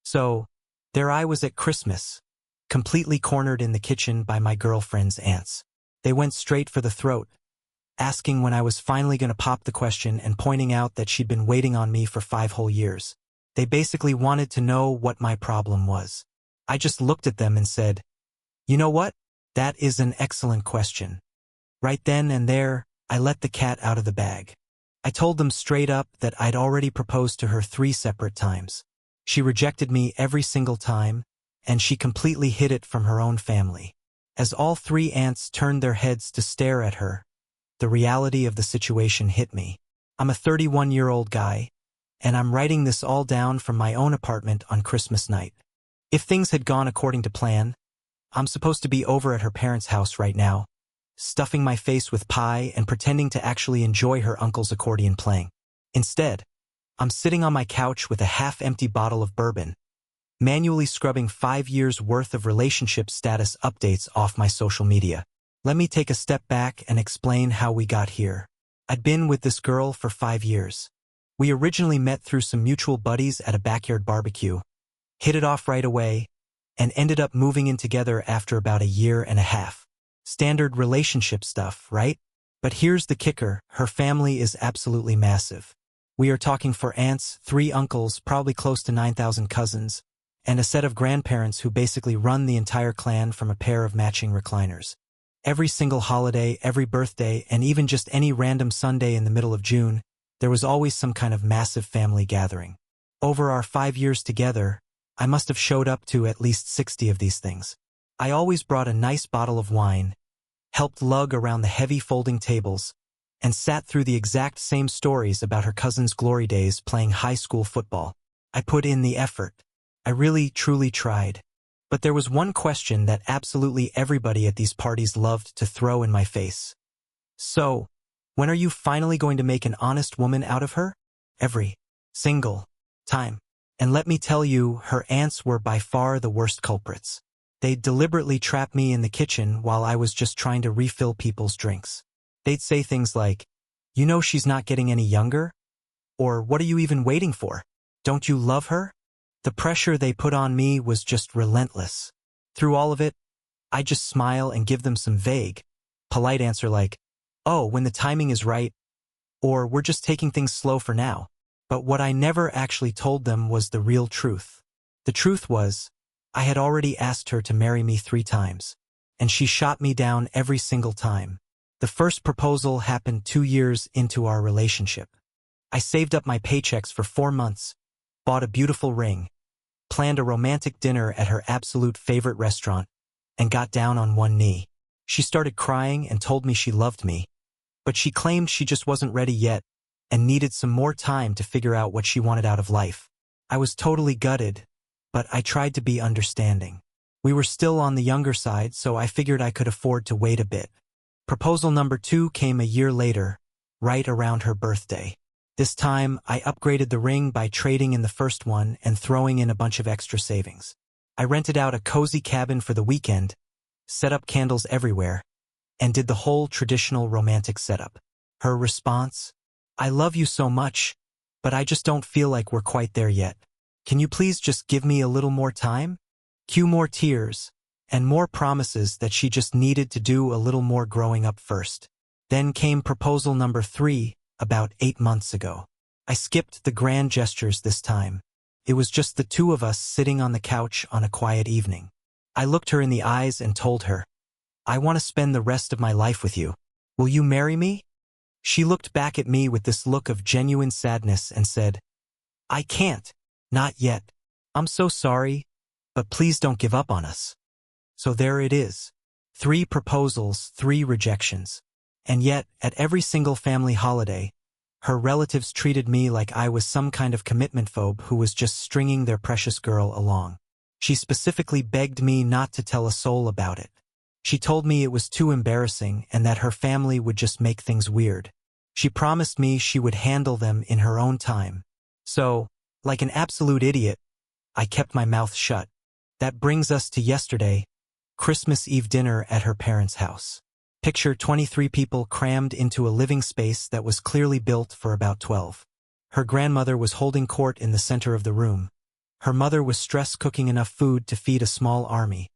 So, there I was at Christmas, completely cornered in the kitchen by my girlfriend's aunts. They went straight for the throat, asking when I was finally going to pop the question and pointing out that she'd been waiting on me for 5 whole years. They basically wanted to know what my problem was. I just looked at them and said, "You know what? That is an excellent question." Right then and there, I let the cat out of the bag. I told them straight up that I'd already proposed to her 3 separate times. She rejected me every single time, and she completely hid it from her own family. As all 3 aunts turned their heads to stare at her, the reality of the situation hit me. I'm a 31-year-old guy, and I'm writing this all down from my own apartment on Christmas night. If things had gone according to plan, I'm supposed to be over at her parents' house right now, stuffing my face with pie and pretending to actually enjoy her uncle's accordion playing. Instead, I'm sitting on my couch with a half-empty bottle of bourbon, manually scrubbing 5 years' worth of relationship status updates off my social media. Let me take a step back and explain how we got here. I'd been with this girl for 5 years. We originally met through some mutual buddies at a backyard barbecue, hit it off right away, and ended up moving in together after about a year and a half. Standard relationship stuff, right? But here's the kicker, her family is absolutely massive. We are talking 4 aunts, 3 uncles, probably close to 9,000 cousins, and a set of grandparents who basically run the entire clan from a pair of matching recliners. Every single holiday, every birthday, and even just any random Sunday in the middle of June, there was always some kind of massive family gathering. Over our 5 years together, I must have showed up to at least 60 of these things. I always brought a nice bottle of wine, helped lug around the heavy folding tables, and sat through the exact same stories about her cousin's glory days playing high school football. I put in the effort. I really, truly tried. But there was one question that absolutely everybody at these parties loved to throw in my face. "So, when are you finally going to make an honest woman out of her?" Every single time. And let me tell you, her aunts were by far the worst culprits. They'd deliberately trap me in the kitchen while I was just trying to refill people's drinks. They'd say things like, "You know she's not getting any younger?" Or, "What are you even waiting for? Don't you love her?" The pressure they put on me was just relentless. Through all of it, I'd just smile and give them some vague, polite answer like, "Oh, when the timing is right," or "We're just taking things slow for now." But what I never actually told them was the real truth. The truth was, I had already asked her to marry me 3 times, and she shot me down every single time. The first proposal happened 2 years into our relationship. I saved up my paychecks for 4 months, bought a beautiful ring, planned a romantic dinner at her absolute favorite restaurant, and got down on one knee. She started crying and told me she loved me, but she claimed she just wasn't ready yet and needed some more time to figure out what she wanted out of life. I was totally gutted, but I tried to be understanding. We were still on the younger side, so I figured I could afford to wait a bit. Proposal number 2 came a year later, right around her birthday. This time, I upgraded the ring by trading in the first one and throwing in a bunch of extra savings. I rented out a cozy cabin for the weekend, set up candles everywhere, and did the whole traditional romantic setup. Her response? "I love you so much, but I just don't feel like we're quite there yet. Can you please just give me a little more time?" Cue more tears, and more promises that she just needed to do a little more growing up first. Then came proposal number 3, about 8 months ago. I skipped the grand gestures this time. It was just the 2 of us sitting on the couch on a quiet evening. I looked her in the eyes and told her, "I want to spend the rest of my life with you. Will you marry me?" She looked back at me with this look of genuine sadness and said, "I can't. Not yet. I'm so sorry, but please don't give up on us." So there it is. 3 proposals, 3 rejections. And yet, at every single family holiday, her relatives treated me like I was some kind of commitment phobe who was just stringing their precious girl along. She specifically begged me not to tell a soul about it. She told me it was too embarrassing and that her family would just make things weird. She promised me she would handle them in her own time. So, like an absolute idiot, I kept my mouth shut. That brings us to yesterday, Christmas Eve dinner at her parents' house. Picture 23 people crammed into a living space that was clearly built for about 12. Her grandmother was holding court in the center of the room. Her mother was stress cooking enough food to feed a small army,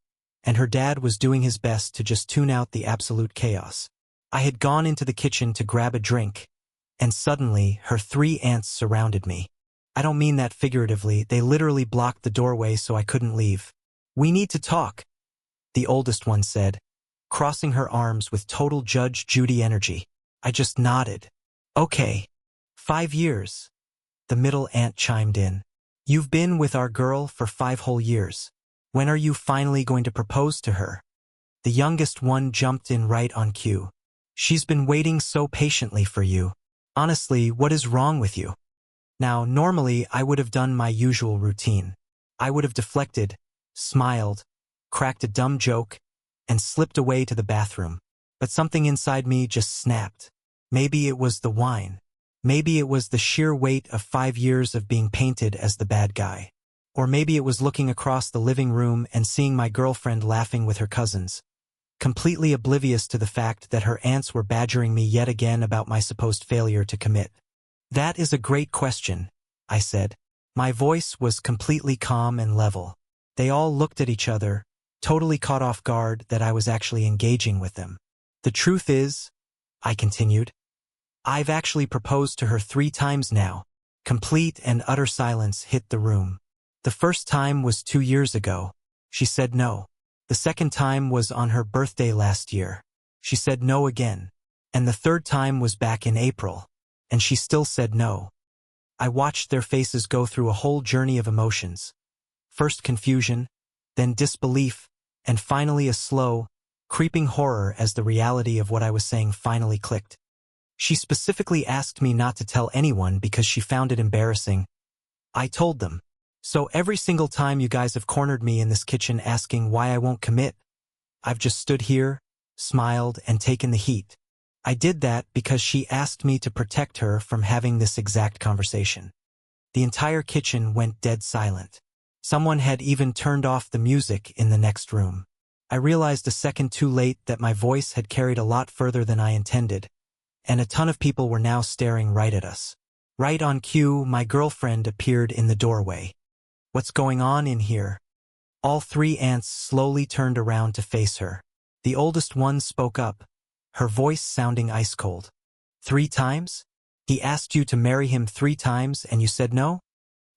and her dad was doing his best to just tune out the absolute chaos. I had gone into the kitchen to grab a drink, and suddenly her 3 aunts surrounded me. I don't mean that figuratively, they literally blocked the doorway so I couldn't leave. "We need to talk," the oldest one said, crossing her arms with total Judge Judy energy. I just nodded. "Okay. 5 years," the middle aunt chimed in. "You've been with our girl for 5 whole years. When are you finally going to propose to her?" The youngest one jumped in right on cue. "She's been waiting so patiently for you. Honestly, what is wrong with you?" Now, normally I would have done my usual routine. I would have deflected, smiled, cracked a dumb joke, and slipped away to the bathroom. But something inside me just snapped. Maybe it was the wine. Maybe it was the sheer weight of 5 years of being painted as the bad guy. Or maybe it was looking across the living room and seeing my girlfriend laughing with her cousins, completely oblivious to the fact that her aunts were badgering me yet again about my supposed failure to commit. "That is a great question," I said. My voice was completely calm and level. They all looked at each other, totally caught off guard that I was actually engaging with them. "The truth is," I continued, "I've actually proposed to her 3 times now." Complete and utter silence hit the room. The first time was 2 years ago. She said no. The second time was on her birthday last year. She said no again. And the third time was back in April. And she still said no. I watched their faces go through a whole journey of emotions. First confusion, then disbelief, and finally a slow, creeping horror as the reality of what I was saying finally clicked. She specifically asked me not to tell anyone because she found it embarrassing. I told them. So every single time you guys have cornered me in this kitchen asking why I won't commit, I've just stood here, smiled, and taken the heat. I did that because she asked me to protect her from having this exact conversation. The entire kitchen went dead silent. Someone had even turned off the music in the next room. I realized a second too late that my voice had carried a lot further than I intended, and a ton of people were now staring right at us. Right on cue, my girlfriend appeared in the doorway. "What's going on in here?" All 3 aunts slowly turned around to face her. The oldest one spoke up, her voice sounding ice cold. "3 times? He asked you to marry him 3 times and you said no?"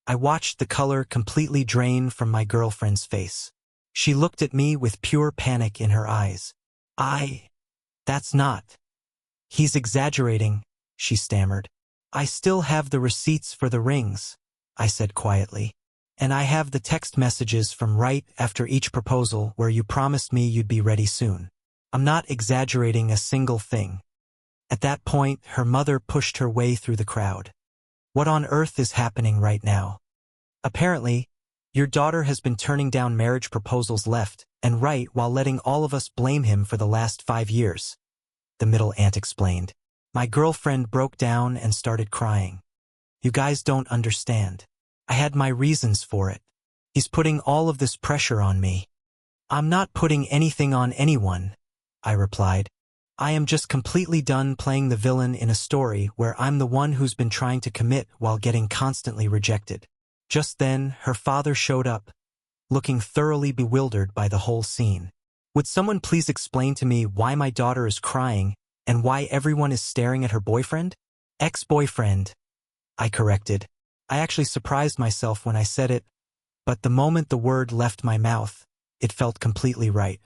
I watched the color completely drain from my girlfriend's face. She looked at me with pure panic in her eyes. That's not. He's exaggerating," she stammered. "I still have the receipts for the rings," I said quietly. "And I have the text messages from right after each proposal where you promised me you'd be ready soon. I'm not exaggerating a single thing." At that point, her mother pushed her way through the crowd. "What on earth is happening right now? Apparently, your daughter has been turning down marriage proposals left and right while letting all of us blame him for the last 5 years," the middle aunt explained. My girlfriend broke down and started crying. "You guys don't understand. I had my reasons for it. He's putting all of this pressure on me." "I'm not putting anything on anyone," I replied. "I am just completely done playing the villain in a story where I'm the one who's been trying to commit while getting constantly rejected." Just then, her father showed up, looking thoroughly bewildered by the whole scene. "Would someone please explain to me why my daughter is crying and why everyone is staring at her boyfriend?" "Ex-boyfriend," I corrected. I actually surprised myself when I said it, but the moment the word left my mouth, it felt completely right.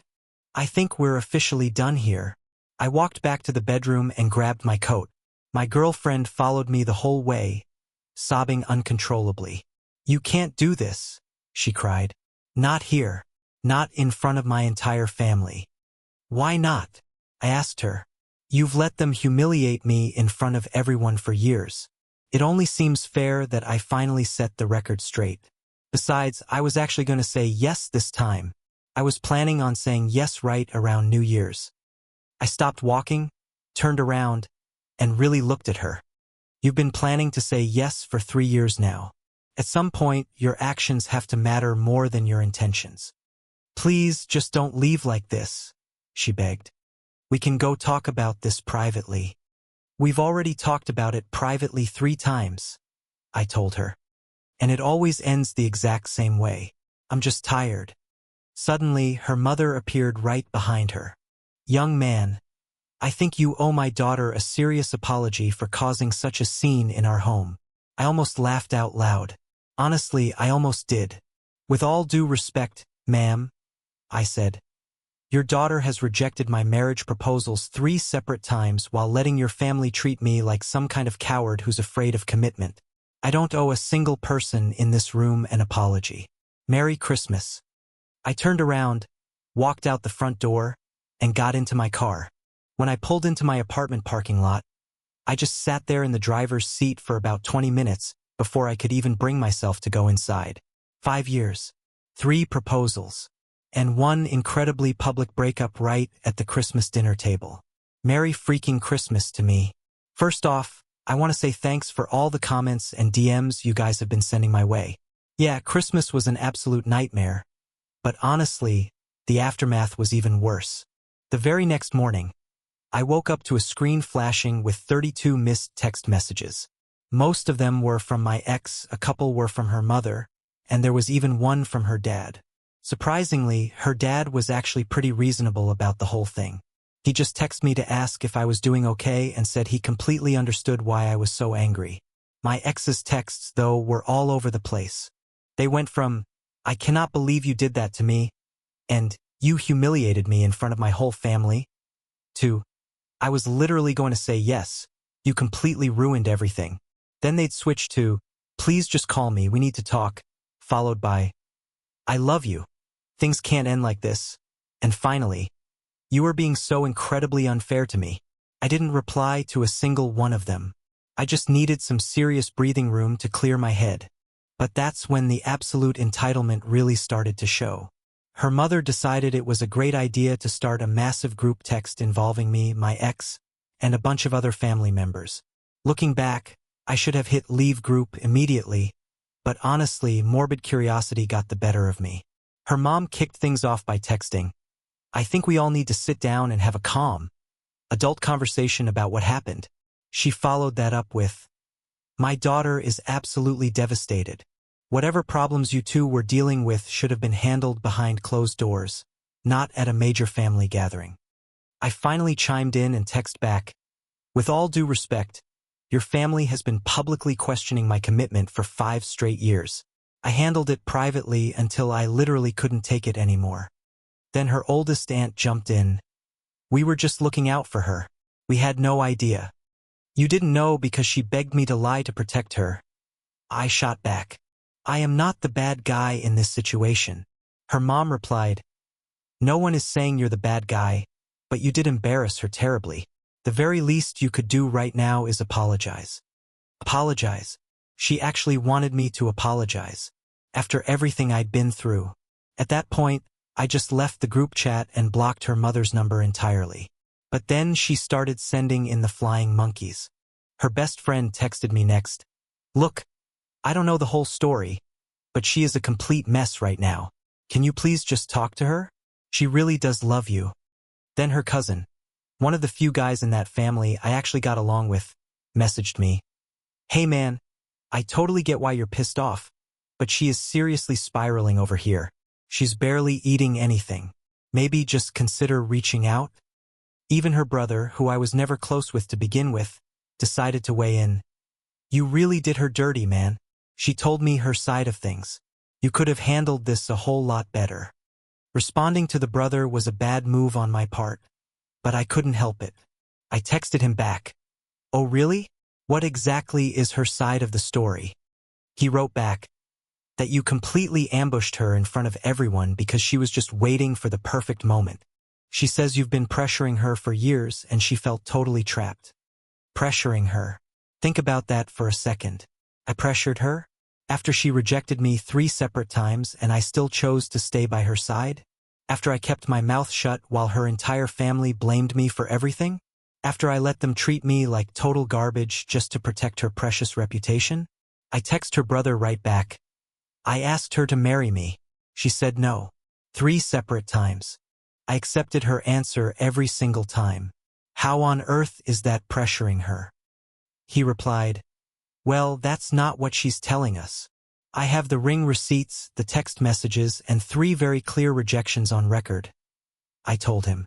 "I think we're officially done here." I walked back to the bedroom and grabbed my coat. My girlfriend followed me the whole way, sobbing uncontrollably. "You can't do this," she cried. "Not here. Not in front of my entire family." "Why not?" I asked her. "You've let them humiliate me in front of everyone for years. It only seems fair that I finally set the record straight. Besides, I was actually going to say yes this time. I was planning on saying yes right around New Year's." I stopped walking, turned around, and really looked at her. "You've been planning to say yes for 3 years now. At some point, your actions have to matter more than your intentions. Please just don't leave like this," she begged. "We can go talk about this privately." "We've already talked about it privately 3 times," I told her. And it always ends the exact same way. I'm just tired. Suddenly, her mother appeared right behind her. Young man, I think you owe my daughter a serious apology for causing such a scene in our home. I almost laughed out loud. Honestly, I almost did. With all due respect, ma'am, I said. Your daughter has rejected my marriage proposals 3 separate times while letting your family treat me like some kind of coward who's afraid of commitment. I don't owe a single person in this room an apology. Merry Christmas. I turned around, walked out the front door, and got into my car. When I pulled into my apartment parking lot, I just sat there in the driver's seat for about 20 minutes before I could even bring myself to go inside. 5 years, 3 proposals, and 1 incredibly public breakup right at the Christmas dinner table. Merry freaking Christmas to me. First off, I want to say thanks for all the comments and DMs you guys have been sending my way. Yeah, Christmas was an absolute nightmare, but honestly, the aftermath was even worse. The very next morning, I woke up to a screen flashing with 32 missed text messages. Most of them were from my ex, a couple were from her mother, and there was even 1 from her dad. Surprisingly, her dad was actually pretty reasonable about the whole thing. He just texted me to ask if I was doing okay and said he completely understood why I was so angry. My ex's texts, though, were all over the place. They went from, I cannot believe you did that to me, and you humiliated me in front of my whole family, to, I was literally going to say yes, you completely ruined everything. Then they'd switch to, please just call me, we need to talk, followed by, I love you. Things can't end like this. And finally, you are being so incredibly unfair to me. I didn't reply to a single one of them. I just needed some serious breathing room to clear my head. But that's when the absolute entitlement really started to show. Her mother decided it was a great idea to start a massive group text involving me, my ex, and a bunch of other family members. Looking back, I should have hit leave group immediately, but honestly, morbid curiosity got the better of me. Her mom kicked things off by texting, I think we all need to sit down and have a calm, adult conversation about what happened. She followed that up with, my daughter is absolutely devastated. Whatever problems you two were dealing with should have been handled behind closed doors, not at a major family gathering. I finally chimed in and texted back, with all due respect, your family has been publicly questioning my commitment for 5 straight years. I handled it privately until I literally couldn't take it anymore. Then her oldest aunt jumped in. We were just looking out for her. We had no idea. You didn't know because she begged me to lie to protect her. I shot back. I am not the bad guy in this situation. Her mom replied, no one is saying you're the bad guy, but you did embarrass her terribly. The very least you could do right now is apologize. Apologize. She actually wanted me to apologize. After everything I'd been through. At that point, I just left the group chat and blocked her mother's number entirely. But then she started sending in the flying monkeys. Her best friend texted me next. Look, I don't know the whole story, but she is a complete mess right now. Can you please just talk to her? She really does love you. Then her cousin, one of the few guys in that family I actually got along with, messaged me. Hey man, I totally get why you're pissed off, but she is seriously spiraling over here. She's barely eating anything. Maybe just consider reaching out? Even her brother, who I was never close with to begin with, decided to weigh in. You really did her dirty, man. She told me her side of things. You could have handled this a whole lot better. Responding to the brother was a bad move on my part, but I couldn't help it. I texted him back. Oh really? What exactly is her side of the story? He wrote back, that you completely ambushed her in front of everyone because she was just waiting for the perfect moment. She says you've been pressuring her for years and she felt totally trapped. Pressuring her. Think about that for a second. I pressured her? After she rejected me 3 separate times and I still chose to stay by her side? After I kept my mouth shut while her entire family blamed me for everything? After I let them treat me like total garbage just to protect her precious reputation? I text her brother right back. I asked her to marry me. She said no. 3 separate times. I accepted her answer every single time. How on earth is that pressuring her? He replied, well, that's not what she's telling us. I have the ring receipts, the text messages, and 3 very clear rejections on record. I told him.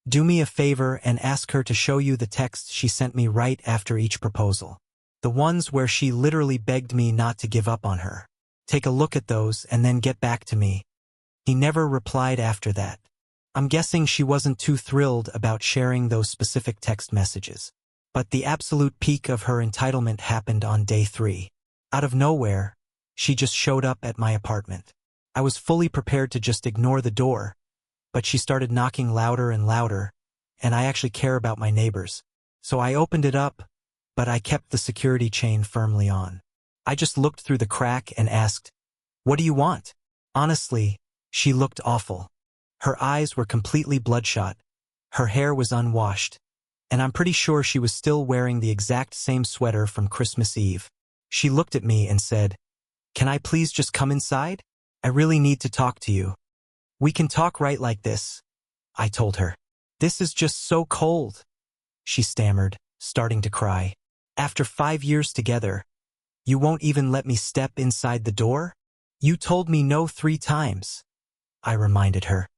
Do me a favor and ask her to show you the texts she sent me right after each proposal. The ones where she literally begged me not to give up on her. Take a look at those and then get back to me. He never replied after that. I'm guessing she wasn't too thrilled about sharing those specific text messages. But the absolute peak of her entitlement happened on day 3. Out of nowhere, she just showed up at my apartment. I was fully prepared to just ignore the door, but she started knocking louder and louder, and I actually care about my neighbors. So I opened it up, but I kept the security chain firmly on. I just looked through the crack and asked, "What do you want?" Honestly, she looked awful. Her eyes were completely bloodshot, her hair was unwashed, and I'm pretty sure she was still wearing the exact same sweater from Christmas Eve. She looked at me and said, "Can I please just come inside? I really need to talk to you." "We can talk right like this," I told her. "This is just so cold," she stammered, starting to cry. "After 5 years together, you won't even let me step inside the door? You told me no 3 times. I reminded her.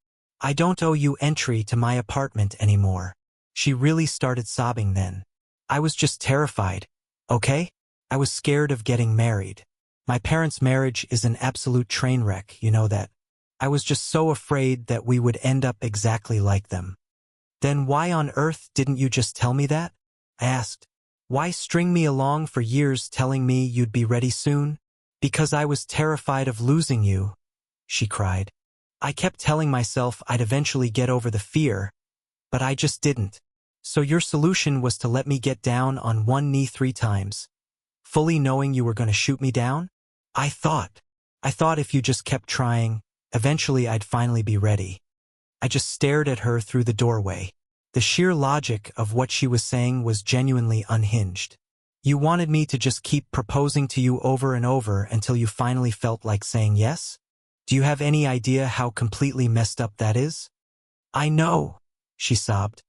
"I don't owe you entry to my apartment anymore." She really started sobbing then. I was just terrified, okay? I was scared of getting married. My parents' marriage is an absolute train wreck, you know that. I was just so afraid that we would end up exactly like them. "Then why on earth didn't you just tell me that?" I asked. "Why string me along for years telling me you'd be ready soon?" "Because I was terrified of losing you," she cried. "I kept telling myself I'd eventually get over the fear, but I just didn't. So your solution was to let me get down on one knee 3 times, fully knowing you were going to shoot me down? I thought if you just kept trying, eventually I'd finally be ready." I just stared at her through the doorway. The sheer logic of what she was saying was genuinely unhinged. "You wanted me to just keep proposing to you over and over until you finally felt like saying yes? Do you have any idea how completely messed up that is?" "I know," she sobbed.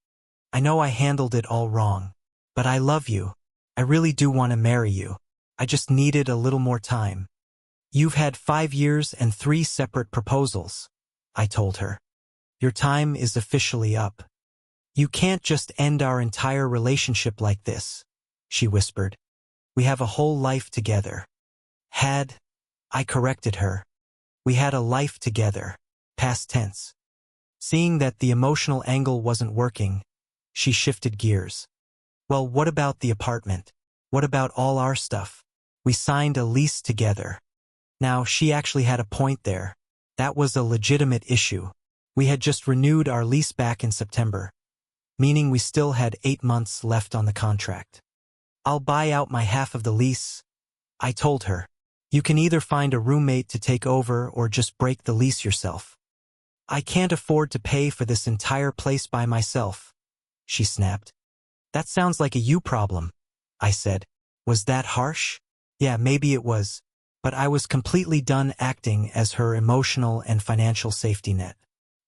"I know I handled it all wrong. But I love you. I really do want to marry you. I just needed a little more time." "You've had 5 years and 3 separate proposals," I told her. "Your time is officially up. You can't just end our entire relationship like this," she whispered. "We have a whole life together." I corrected her. "We had a life together," past tense. Seeing that the emotional angle wasn't working, she shifted gears. "Well, what about the apartment? What about all our stuff? We signed a lease together." Now, she actually had a point there. That was a legitimate issue. We had just renewed our lease back in September, meaning we still had 8 months left on the contract. "I'll buy out my half of the lease," I told her. "You can either find a roommate to take over or just break the lease yourself." "I can't afford to pay for this entire place by myself," she snapped. "That sounds like a you problem," I said. Was that harsh? Yeah, maybe it was. But I was completely done acting as her emotional and financial safety net.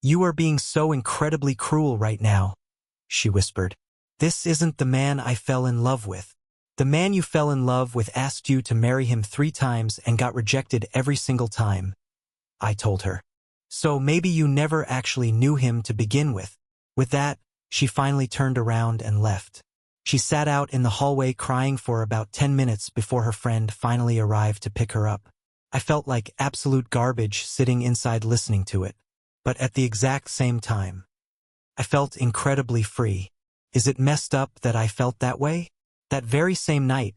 "You are being so incredibly cruel right now," she whispered. "This isn't the man I fell in love with. The man you fell in love with asked you to marry him 3 times and got rejected every single time," I told her. "So maybe you never actually knew him to begin with." With that, she finally turned around and left. She sat out in the hallway crying for about 10 minutes before her friend finally arrived to pick her up. I felt like absolute garbage sitting inside listening to it. But at the exact same time, I felt incredibly free. Is it messed up that I felt that way? That very same night,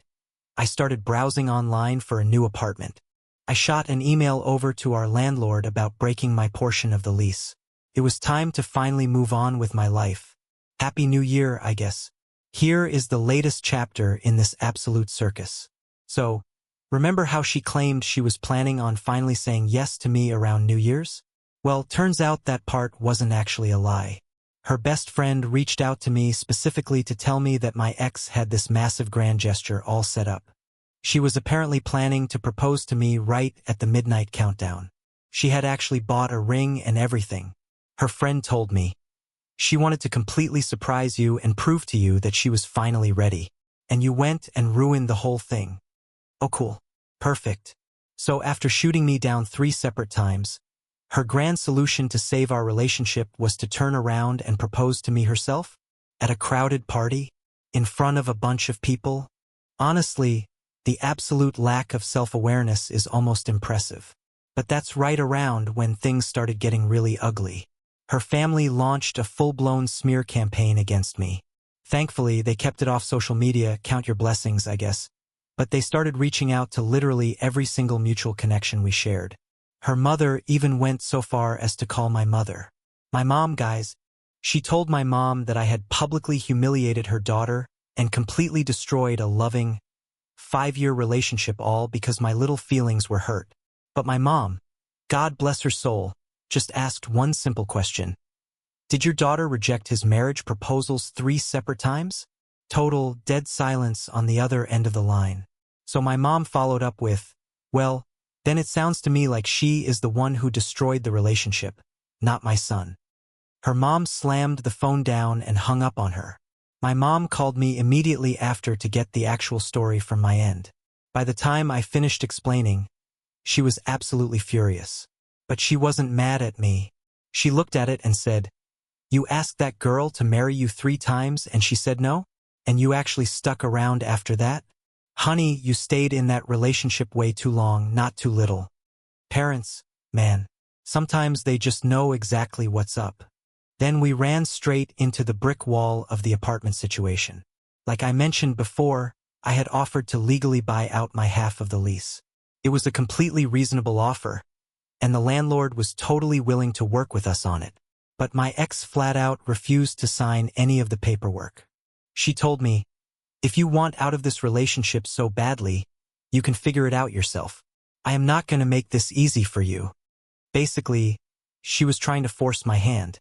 I started browsing online for a new apartment. I shot an email over to our landlord about breaking my portion of the lease. It was time to finally move on with my life. Happy New Year, I guess. Here is the latest chapter in this absolute circus. So, remember how she claimed she was planning on finally saying yes to me around New Year's? Well, turns out that part wasn't actually a lie. Her best friend reached out to me specifically to tell me that my ex had this massive grand gesture all set up. She was apparently planning to propose to me right at the midnight countdown. She had actually bought a ring and everything. Her friend told me, "She wanted to completely surprise you and prove to you that she was finally ready. And you went and ruined the whole thing." Oh, cool. Perfect. So after shooting me down 3 separate times, her grand solution to save our relationship was to turn around and propose to me herself? At a crowded party? In front of a bunch of people? Honestly, the absolute lack of self-awareness is almost impressive. But that's right around when things started getting really ugly. Her family launched a full-blown smear campaign against me. Thankfully, they kept it off social media, count your blessings, I guess. But they started reaching out to literally every single mutual connection we shared. Her mother even went so far as to call my mother. My mom, guys. She told my mom that I had publicly humiliated her daughter and completely destroyed a loving, 5-year relationship, all because my little feelings were hurt. But my mom, God bless her soul, just asked one simple question. Did your daughter reject his marriage proposals 3 separate times? Total dead silence on the other end of the line. So my mom followed up with, well, then it sounds to me like she is the one who destroyed the relationship, not my son. Her mom slammed the phone down and hung up on her. My mom called me immediately after to get the actual story from my end. By the time I finished explaining, she was absolutely furious. But she wasn't mad at me. She looked at it and said, you asked that girl to marry you 3 times and she said no? And you actually stuck around after that? Honey, you stayed in that relationship way too long, not too little. Parents, man, sometimes they just know exactly what's up. Then we ran straight into the brick wall of the apartment situation. Like I mentioned before, I had offered to legally buy out my half of the lease. It was a completely reasonable offer, and the landlord was totally willing to work with us on it. But my ex flat out refused to sign any of the paperwork. She told me, if you want out of this relationship so badly, you can figure it out yourself. I am not going to make this easy for you. Basically, she was trying to force my hand.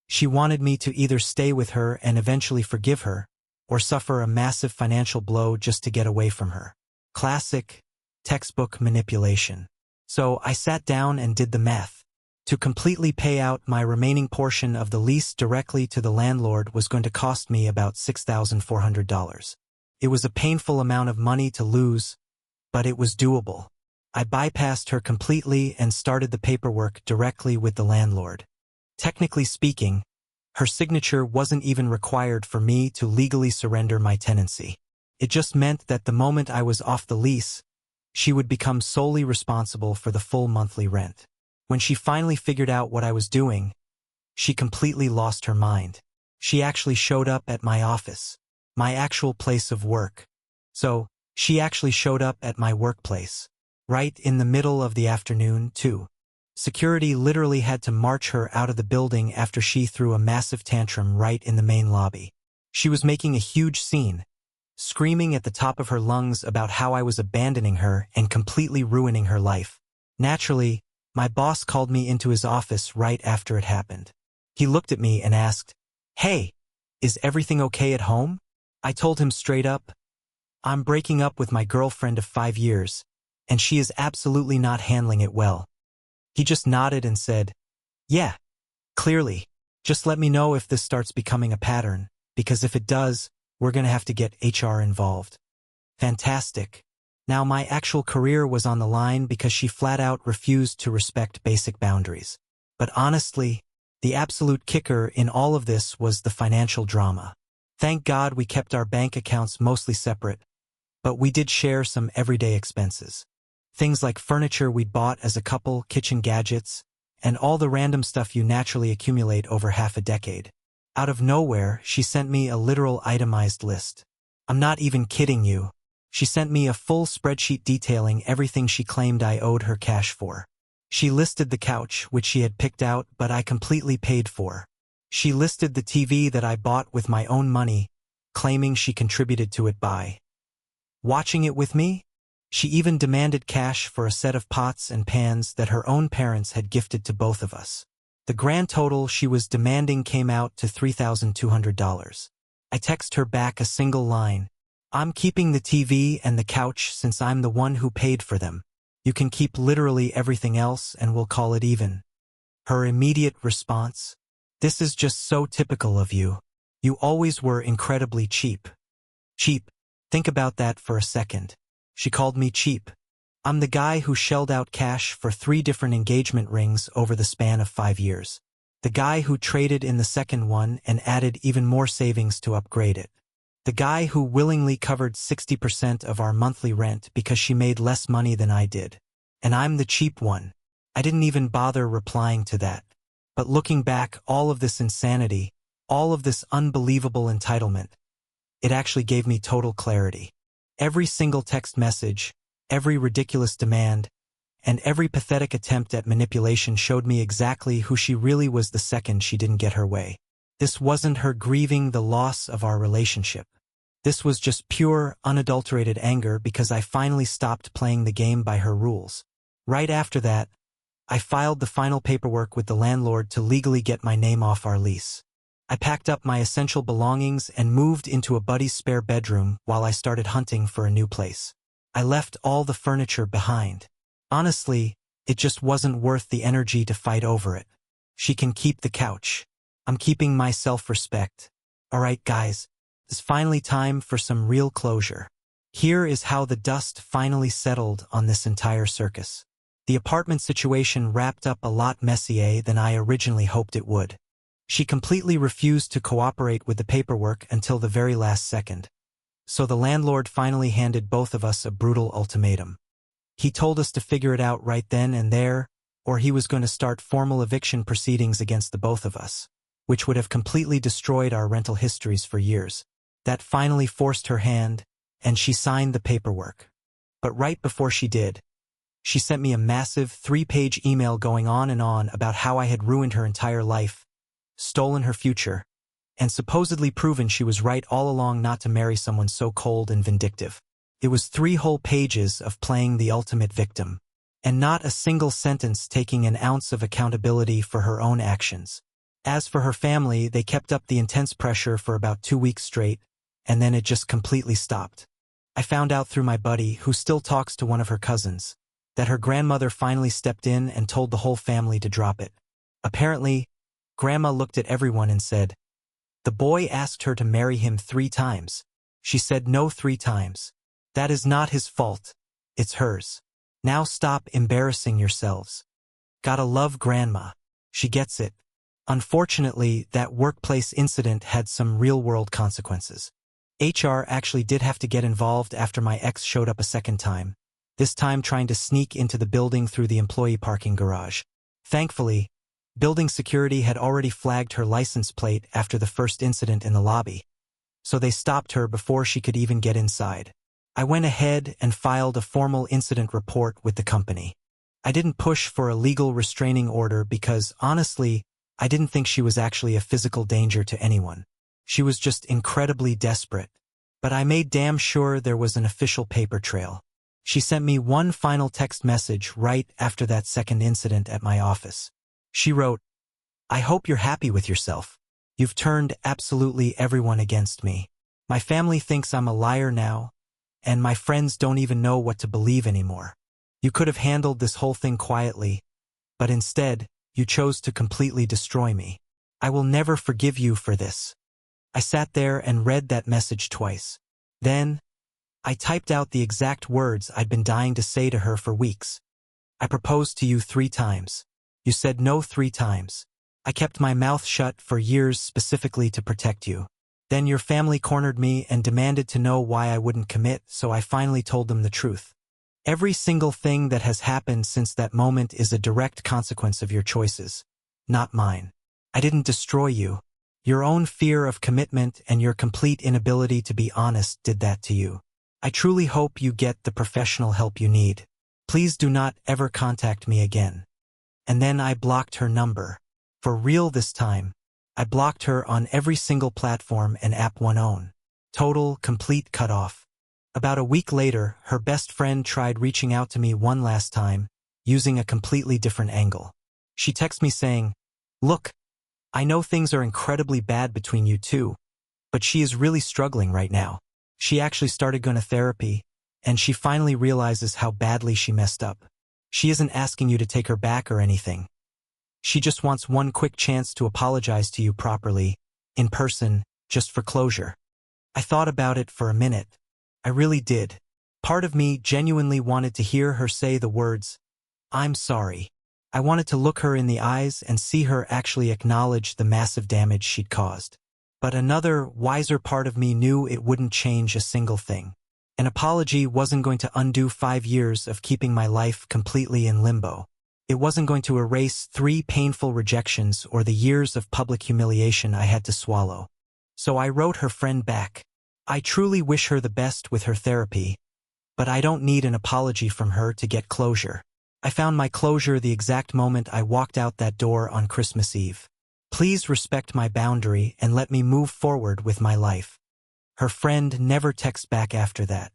She wanted me to either stay with her and eventually forgive her, or suffer a massive financial blow just to get away from her. Classic, textbook manipulation. So I sat down and did the math. To completely pay out my remaining portion of the lease directly to the landlord was going to cost me about $6,400. It was a painful amount of money to lose, but it was doable. I bypassed her completely and started the paperwork directly with the landlord. Technically speaking, her signature wasn't even required for me to legally surrender my tenancy. It just meant that the moment I was off the lease, she would become solely responsible for the full monthly rent. When she finally figured out what I was doing, she completely lost her mind. She actually showed up at my office, my actual place of work. So, she actually showed up at my workplace, right in the middle of the afternoon, too. Security literally had to march her out of the building after she threw a massive tantrum right in the main lobby. She was making a huge scene, screaming at the top of her lungs about how I was abandoning her and completely ruining her life. Naturally, my boss called me into his office right after it happened. He looked at me and asked, "Hey, is everything okay at home?" I told him straight up, "I'm breaking up with my girlfriend of 5 years, and she is absolutely not handling it well." He just nodded and said, "Yeah, clearly. Just let me know if this starts becoming a pattern, because if it does, we're going to have to get HR involved." Fantastic. Now my actual career was on the line because she flat out refused to respect basic boundaries. But honestly, the absolute kicker in all of this was the financial drama. Thank God we kept our bank accounts mostly separate, but we did share some everyday expenses. Things like furniture we'd bought as a couple, kitchen gadgets, and all the random stuff you naturally accumulate over half a decade. Out of nowhere, she sent me a literal itemized list. I'm not even kidding you. She sent me a full spreadsheet detailing everything she claimed I owed her cash for. She listed the couch, which she had picked out but I completely paid for. She listed the TV that I bought with my own money, claiming she contributed to it by watching it with me. She even demanded cash for a set of pots and pans that her own parents had gifted to both of us. The grand total she was demanding came out to $3,200. I text her back a single line. "I'm keeping the TV and the couch since I'm the one who paid for them. You can keep literally everything else and we'll call it even." Her immediate response, "This is just so typical of you. You always were incredibly cheap." Cheap. Think about that for a second. She called me cheap. I'm the guy who shelled out cash for 3 different engagement rings over the span of 5 years. The guy who traded in the second one and added even more savings to upgrade it. The guy who willingly covered 60% of our monthly rent because she made less money than I did. And I'm the cheap one. I didn't even bother replying to that. But looking back, all of this insanity, all of this unbelievable entitlement, it actually gave me total clarity. Every single text message, every ridiculous demand, and every pathetic attempt at manipulation showed me exactly who she really was the second she didn't get her way. This wasn't her grieving the loss of our relationship. This was just pure, unadulterated anger because I finally stopped playing the game by her rules. Right after that, I filed the final paperwork with the landlord to legally get my name off our lease. I packed up my essential belongings and moved into a buddy's spare bedroom while I started hunting for a new place. I left all the furniture behind. Honestly, it just wasn't worth the energy to fight over it. She can keep the couch. I'm keeping my self-respect. Alright guys, it's finally time for some real closure. Here is how the dust finally settled on this entire circus. The apartment situation wrapped up a lot messier than I originally hoped it would. She completely refused to cooperate with the paperwork until the very last second. So the landlord finally handed both of us a brutal ultimatum. He told us to figure it out right then and there, or he was going to start formal eviction proceedings against the both of us, which would have completely destroyed our rental histories for years. That finally forced her hand, and she signed the paperwork. But right before she did, she sent me a massive 3-page email going on and on about how I had ruined her entire life, stolen her future, and supposedly proven she was right all along not to marry someone so cold and vindictive. It was 3 whole pages of playing the ultimate victim, and not a single sentence taking an ounce of accountability for her own actions. As for her family, they kept up the intense pressure for about 2 weeks straight, and then it just completely stopped. I found out through my buddy, who still talks to one of her cousins, that her grandmother finally stepped in and told the whole family to drop it. Apparently, Grandma looked at everyone and said, "The boy asked her to marry him 3 times. She said no 3 times. That is not his fault. It's hers. Now stop embarrassing yourselves. Gotta love Grandma. She gets it." Unfortunately, that workplace incident had some real-world consequences. HR actually did have to get involved after my ex showed up a second time, this time trying to sneak into the building through the employee parking garage. Thankfully, building security had already flagged her license plate after the first incident in the lobby, so they stopped her before she could even get inside. I went ahead and filed a formal incident report with the company. I didn't push for a legal restraining order because, honestly, I didn't think she was actually a physical danger to anyone. She was just incredibly desperate. But I made damn sure there was an official paper trail. She sent me one final text message right after that second incident at my office. She wrote, "I hope you're happy with yourself. You've turned absolutely everyone against me. My family thinks I'm a liar now, and my friends don't even know what to believe anymore. You could have handled this whole thing quietly, but instead, you chose to completely destroy me. I will never forgive you for this." I sat there and read that message twice. Then, I typed out the exact words I'd been dying to say to her for weeks. "I proposed to you 3 times. You said no 3 times. I kept my mouth shut for years specifically to protect you. Then your family cornered me and demanded to know why I wouldn't commit, so I finally told them the truth. Every single thing that has happened since that moment is a direct consequence of your choices, not mine. I didn't destroy you. Your own fear of commitment and your complete inability to be honest did that to you. I truly hope you get the professional help you need. Please do not ever contact me again." And then I blocked her number. For real this time. I blocked her on every single platform and app one own. Total, complete cutoff. About a week later, her best friend tried reaching out to me one last time, using a completely different angle. She texted me saying, "Look, I know things are incredibly bad between you two, but she is really struggling right now. She actually started going to therapy, and she finally realizes how badly she messed up. She isn't asking you to take her back or anything. She just wants one quick chance to apologize to you properly, in person, just for closure." I thought about it for a minute. I really did. Part of me genuinely wanted to hear her say the words, "I'm sorry." I wanted to look her in the eyes and see her actually acknowledge the massive damage she'd caused. But another, wiser part of me knew it wouldn't change a single thing. An apology wasn't going to undo 5 years of keeping my life completely in limbo. It wasn't going to erase 3 painful rejections or the years of public humiliation I had to swallow. So I wrote her friend back. I truly wish her the best with her therapy, but I don't need an apology from her to get closure. I found my closure the exact moment I walked out that door on Christmas Eve. Please respect my boundary and let me move forward with my life. Her friend never texted back after that,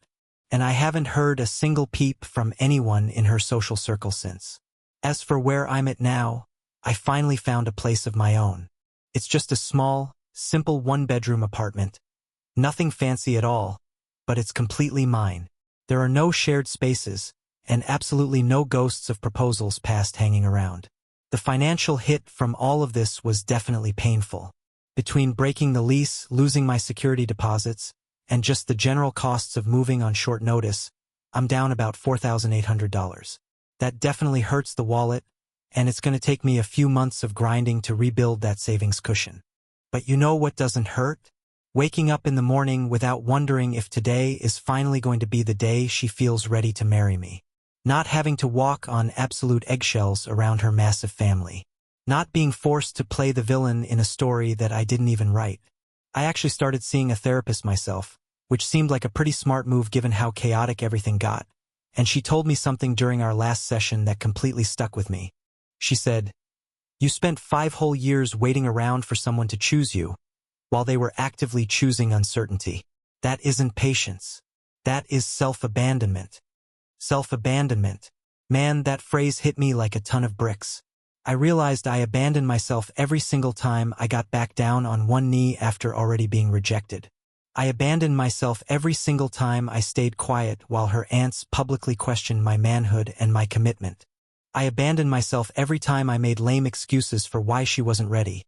and I haven't heard a single peep from anyone in her social circle since. As for where I'm at now, I finally found a place of my own. It's just a small, simple 1-bedroom apartment. Nothing fancy at all, but it's completely mine. There are no shared spaces, and absolutely no ghosts of proposals past hanging around. The financial hit from all of this was definitely painful. Between breaking the lease, losing my security deposits, and just the general costs of moving on short notice, I'm down about $4,800. That definitely hurts the wallet, and it's going to take me a few months of grinding to rebuild that savings cushion. But you know what doesn't hurt? Waking up in the morning without wondering if today is finally going to be the day she feels ready to marry me. Not having to walk on absolute eggshells around her massive family. Not being forced to play the villain in a story that I didn't even write. I actually started seeing a therapist myself, which seemed like a pretty smart move given how chaotic everything got. And she told me something during our last session that completely stuck with me. She said, "You spent 5 whole years waiting around for someone to choose you, while they were actively choosing uncertainty. That isn't patience. That is self-abandonment." Self-abandonment. Man, that phrase hit me like a ton of bricks. I realized I abandoned myself every single time I got back down on one knee after already being rejected. I abandoned myself every single time I stayed quiet while her aunts publicly questioned my manhood and my commitment. I abandoned myself every time I made lame excuses for why she wasn't ready,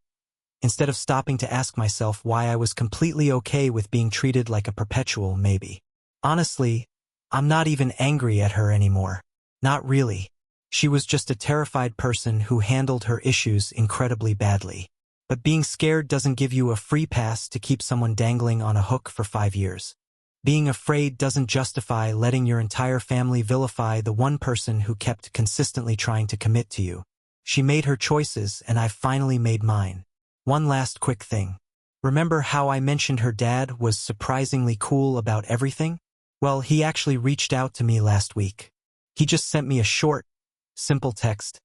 instead of stopping to ask myself why I was completely okay with being treated like a perpetual maybe. Honestly, I'm not even angry at her anymore. Not really. She was just a terrified person who handled her issues incredibly badly. But being scared doesn't give you a free pass to keep someone dangling on a hook for 5 years. Being afraid doesn't justify letting your entire family vilify the one person who kept consistently trying to commit to you. She made her choices, and I finally made mine. One last quick thing. Remember how I mentioned her dad was surprisingly cool about everything? Well, he actually reached out to me last week. He just sent me a short, simple text.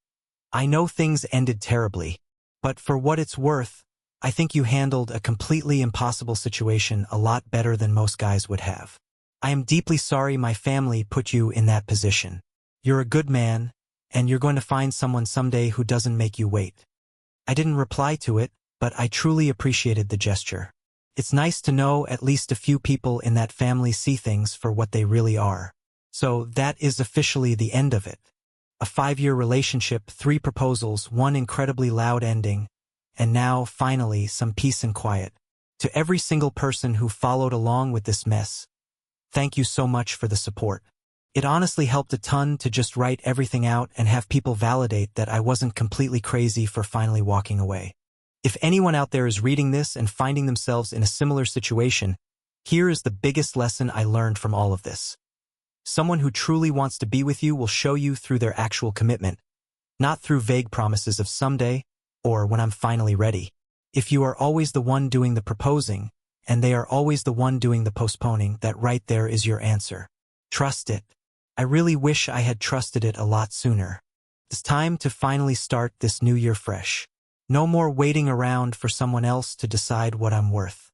"I know things ended terribly, but for what it's worth, I think you handled a completely impossible situation a lot better than most guys would have. I am deeply sorry my family put you in that position. You're a good man, and you're going to find someone someday who doesn't make you wait." I didn't reply to it, but I truly appreciated the gesture. It's nice to know at least a few people in that family see things for what they really are. So that is officially the end of it. A 5-year relationship, 3 proposals, 1 incredibly loud ending, and now, finally, some peace and quiet. To every single person who followed along with this mess, thank you so much for the support. It honestly helped a ton to just write everything out and have people validate that I wasn't completely crazy for finally walking away. If anyone out there is reading this and finding themselves in a similar situation, here is the biggest lesson I learned from all of this. Someone who truly wants to be with you will show you through their actual commitment, not through vague promises of someday or when I'm finally ready. If you are always the one doing the proposing, and they are always the one doing the postponing, that right there is your answer. Trust it. I really wish I had trusted it a lot sooner. It's time to finally start this new year fresh. No more waiting around for someone else to decide what I'm worth.